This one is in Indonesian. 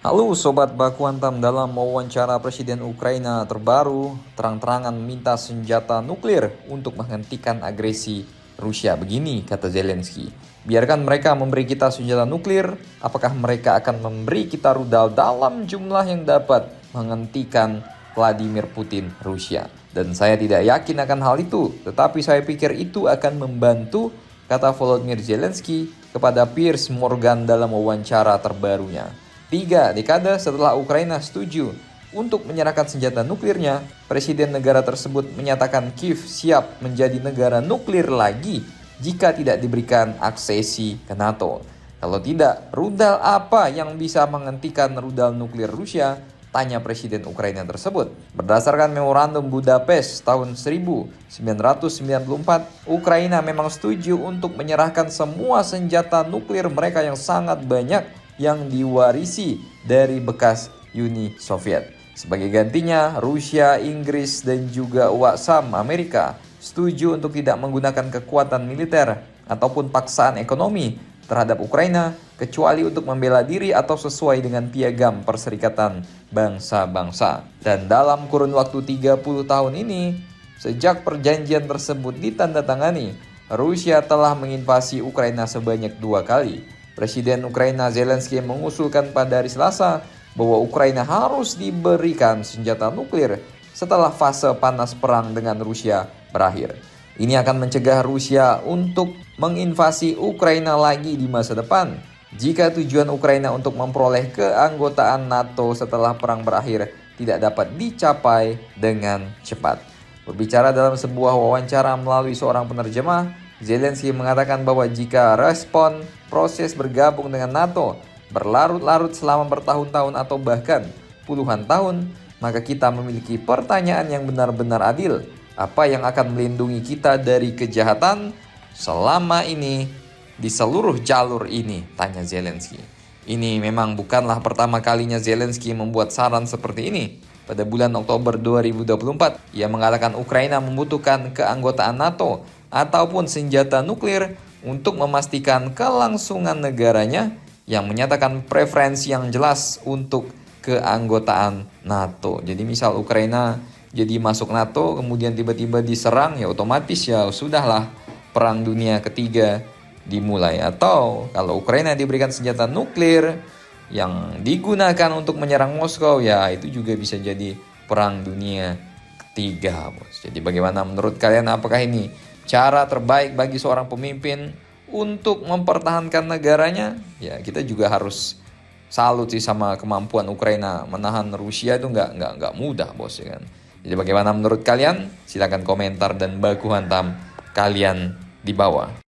Halo Sobat Baku Hantam, dalam wawancara Presiden Ukraina terbaru, terang-terangan meminta senjata nuklir untuk menghentikan agresi Rusia. Begini kata Zelensky, biarkan mereka memberi kita senjata nuklir, apakah mereka akan memberi kita rudal dalam jumlah yang dapat menghentikan Vladimir Putin Rusia. Dan saya tidak yakin akan hal itu, tetapi saya pikir itu akan membantu, kata Volodymyr Zelensky kepada Piers Morgan dalam wawancara terbarunya. 3 dekade setelah Ukraina setuju untuk menyerahkan senjata nuklirnya, Presiden negara tersebut menyatakan Kiev siap menjadi negara nuklir lagi jika tidak diberikan aksesi ke NATO. Kalau tidak, rudal apa yang bisa menghentikan rudal nuklir Rusia? Tanya Presiden Ukraina tersebut. Berdasarkan memorandum Budapest tahun 1994, Ukraina memang setuju untuk menyerahkan semua senjata nuklir mereka yang sangat banyak yang diwarisi dari bekas Uni Soviet. Sebagai gantinya, Rusia, Inggris, dan juga Waksam Amerika setuju untuk tidak menggunakan kekuatan militer ataupun paksaan ekonomi terhadap Ukraina kecuali untuk membela diri atau sesuai dengan piagam Perserikatan Bangsa-Bangsa. Dan dalam kurun waktu 30 tahun ini, sejak perjanjian tersebut ditandatangani, Rusia telah menginvasi Ukraina sebanyak 2 kali. Presiden Ukraina Zelensky mengusulkan pada hari Selasa bahwa Ukraina harus diberikan senjata nuklir setelah fase panas perang dengan Rusia berakhir. Ini akan mencegah Rusia untuk menginvasi Ukraina lagi di masa depan. Jika tujuan Ukraina untuk memperoleh keanggotaan NATO setelah perang berakhir tidak dapat dicapai dengan cepat. Berbicara dalam sebuah wawancara melalui seorang penerjemah, Zelensky mengatakan bahwa jika respon proses bergabung dengan NATO berlarut-larut selama bertahun-tahun atau bahkan puluhan tahun, maka kita memiliki pertanyaan yang benar-benar adil. Apa yang akan melindungi kita dari kejahatan selama ini di seluruh jalur ini? Tanya Zelensky. Ini memang bukanlah pertama kalinya Zelensky membuat saran seperti ini. Pada bulan Oktober 2024, ia mengatakan Ukraina membutuhkan keanggotaan NATO ataupun senjata nuklir untuk memastikan kelangsungan negaranya, yang menyatakan preferensi yang jelas untuk keanggotaan NATO. Jadi misal Ukraina jadi masuk NATO kemudian tiba-tiba diserang, ya otomatis ya sudahlah perang dunia ketiga dimulai. Atau kalau Ukraina diberikan senjata nuklir yang digunakan untuk menyerang Moskow, ya itu juga bisa jadi perang dunia ketiga, bos. Jadi bagaimana menurut kalian, apakah ini cara terbaik bagi seorang pemimpin untuk mempertahankan negaranya? Ya kita juga harus salut sih sama kemampuan Ukraina menahan Rusia, itu nggak mudah, bos, ya kan. Jadi bagaimana menurut kalian? Silahkan komentar dan baku hantam kalian di bawah.